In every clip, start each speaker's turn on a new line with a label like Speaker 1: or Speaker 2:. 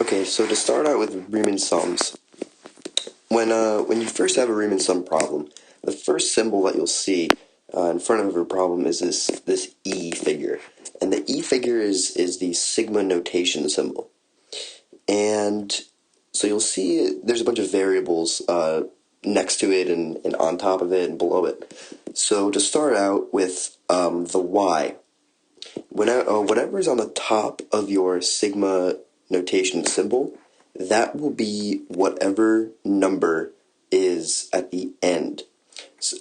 Speaker 1: Okay, so to start out with Riemann sums, when you first have a Riemann sum problem, the first symbol that you'll see in front of your problem is this E figure, and the E figure is the sigma notation symbol, and so you'll see there's a bunch of variables next to it and on top of it and below it. So to start out with the Y, whatever is on the top of your sigma notation symbol, that will be whatever number is at the end.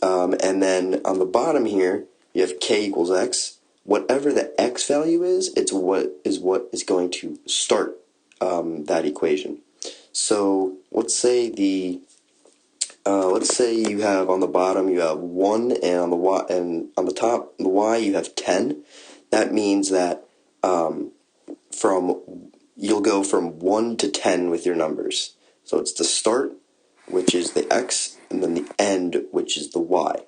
Speaker 1: And then on the bottom here, you have k equals x. Whatever the x value is, it's what is going to start that equation. So let's say you have on the bottom you have 1, and on the y, and on the top the y you have 10. That means that you'll go from 1 to 10 with your numbers. So it's the start, which is the x, and then the end, which is the y.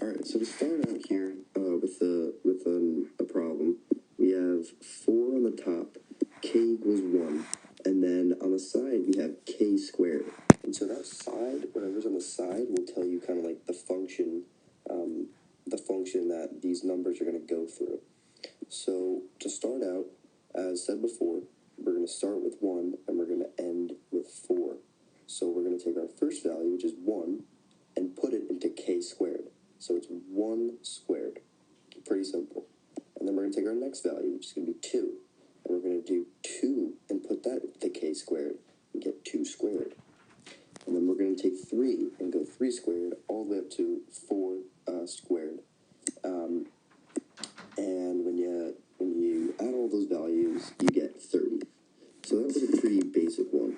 Speaker 1: Alright, so to start out here with a problem, we have 4 on the top, k equals 1, and then on the side we have k squared. And so that side, whatever's on the side, will tell you kind of like the function that these numbers are going to go through. So to start out, as said before, we're going to start with 1 and we're going to end with 4. So we're going to take our first value, which is 1, and put it into k squared. So it's 1 squared. Pretty simple. And then we're going to take our next value, which is going to be 2. And we're going to do 2 and put that into k squared and get 2 squared. And then we're going to take 3 and go 3 squared all the way up to 4 squared. And when you add all those values, you get 30. So that was a pretty basic one,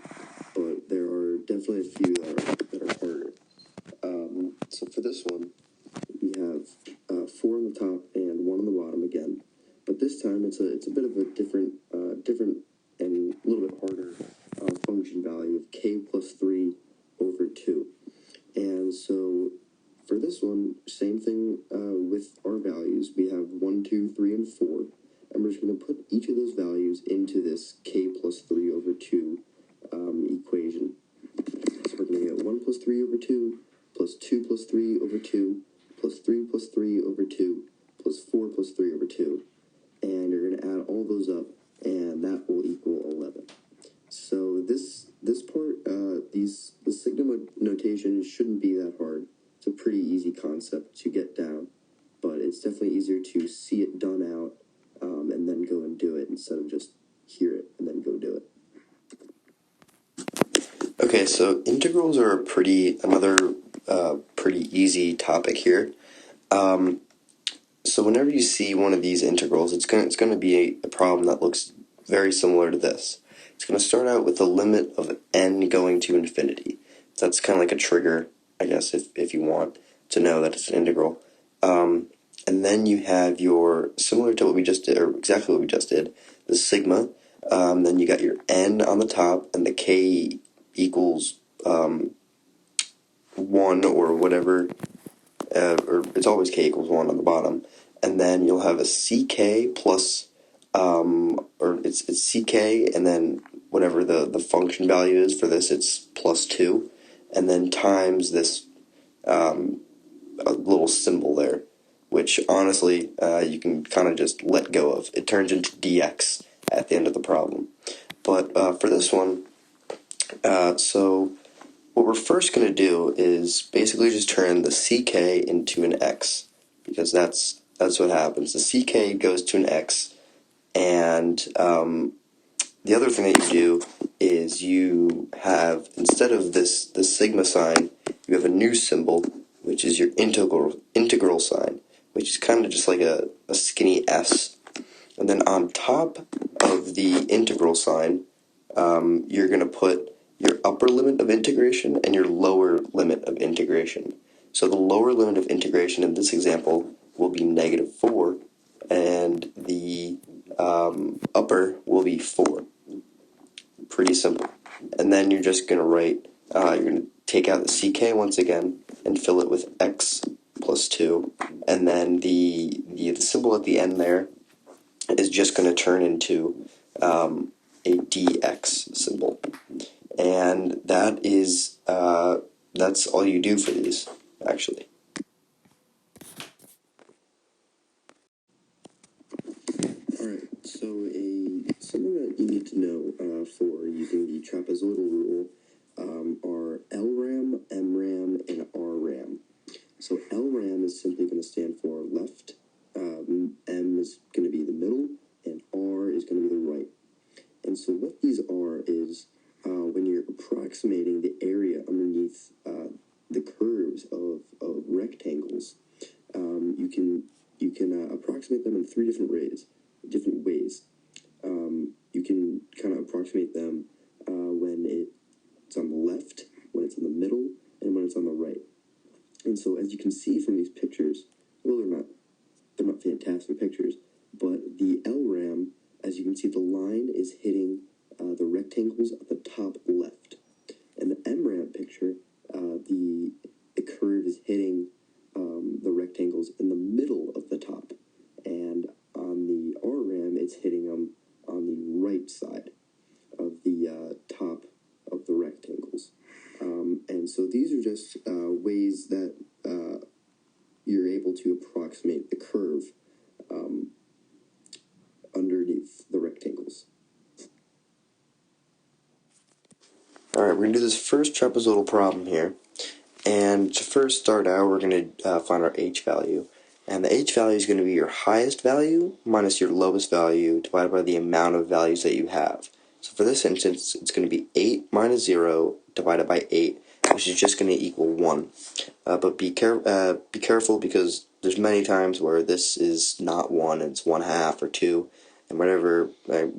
Speaker 1: but there are definitely a few that are harder. So for this one, we have 4 on the top and 1 on the bottom again, but this time it's a bit of a different and a little bit harder function value of k plus 3 over 2. And so for this one, same thing with our values. We have 1, 2, 3, and 4, and we're just going to put each of those values into this k plus 3 over 2 equation. So we're going to get 1 plus 3 over 2, plus 2 plus 3 over 2, plus 3 plus 3 over 2, plus 4 plus 3 over 2. And you're going to add all those up, and that will equal 11. So this part, the sigma notation shouldn't be that hard. It's a pretty easy concept to get down, but it's definitely easier to see it done out and then go and do it instead of just hear it and then go do it. Okay, so integrals are another pretty easy topic here. So whenever you see one of these integrals, it's going to be a problem that looks very similar to this. It's going to start out with a limit of n going to infinity. So that's kind of like a trigger, I guess, if you want to know that it's an integral. And then you have similar to what we just did, or exactly what we just did, the sigma. Then you got your n on the top, and the k equals 1 or whatever, or it's always k equals 1 on the bottom. And then you'll have a ck plus, or it's ck, and then whatever the function value is for this, it's plus 2, and then times this a little symbol there, which honestly you can kind of just let go of. It turns into dx at the end of the problem. But for this one, so what we're first going to do is basically just turn the ck into an x, because that's what happens. The ck goes to an x, and the other thing that you do is you have, instead of this sigma sign, you have a new symbol, which is your integral sign, which is kind of just like a skinny s. And then on top of the integral sign, you're going to put your upper limit of integration and your lower limit of integration. So the lower limit of integration in this example will be -4, and the upper will be 4. Pretty simple. And then you're just going to write, you're going to take out the ck once again and fill it with x plus 2, and then the symbol at the end there is just going to turn into a dx symbol. And that is, that's all you do for these, actually. Alright, so something that you need to know for using the trapezoidal rule are LRAM, MRAM, and RRAM. So LRAM is simply going to stand for left, M is going to be the middle, and R is going to be the right. And so what these are is when you're approximating the area underneath the curves of rectangles, you can approximate them in three different ways. You can kind of approximate them when it's on the left, when it's in the middle, and when it's on the right. And so as you can see from these pictures, well, they're not fantastic pictures, but the LRAM, as you can see, the line is hitting the rectangles at the top left. And the MRAM picture, the curve is hitting the rectangles in the middle of the top. And on the RRAM, it's hitting them on the right side of the top of the rectangles. And so these are just ways that you're able to approximate the curve underneath the rectangles. Alright, we're going to do this first trapezoidal problem here. And to first start out, we're going to find our h value. And the h value is going to be your highest value minus your lowest value divided by the amount of values that you have. So for this instance, it's going to be 8 minus 0 divided by 8, which is just going to equal 1. But be careful, because there's many times where this is not 1, it's 1/2 or 2, and whatever, I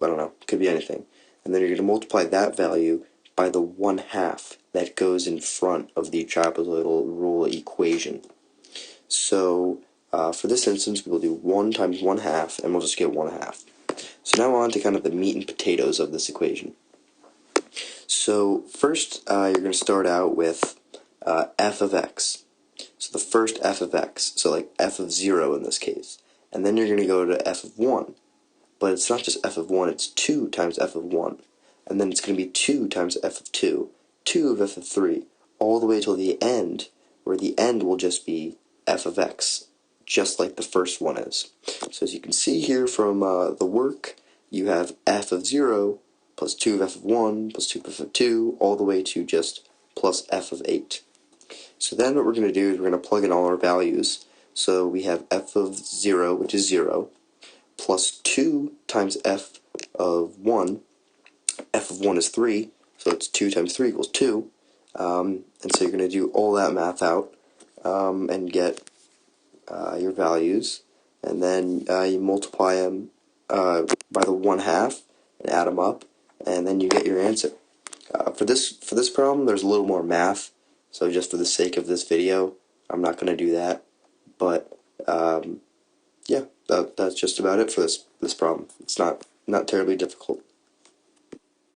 Speaker 1: don't know, could be anything. And then you're going to multiply that value by the 1/2 that goes in front of the trapezoidal rule equation. So for this instance, we'll do 1 times 1/2, and we'll just get 1/2. So now on to kind of the meat and potatoes of this equation. So first, you're going to start out with f of x. So the first f of x, so like f of 0 in this case. And then you're going to go to f of 1. But it's not just f of 1, it's 2 times f of 1. And then it's going to be 2 times f of 2, 2 of f of 3, all the way till the end, where the end will just be f of x, just like the first one is. So as you can see here from the work, you have f of 0 plus 2 of f of 1 plus 2 of f of 2, all the way to just plus f of 8. So then what we're going to do is we're going to plug in all our values. So we have f of 0, which is 0, plus 2 times f of 1. F of 1 is 3, so it's 2 times 3 equals 2. And so you're going to do all that math out and get your values. And then you multiply them by the 1/2 and add them up, and then you get your answer. For this problem, there's a little more math, so just for the sake of this video, I'm not going to do that. But yeah, that's just about it for this problem. It's not terribly difficult.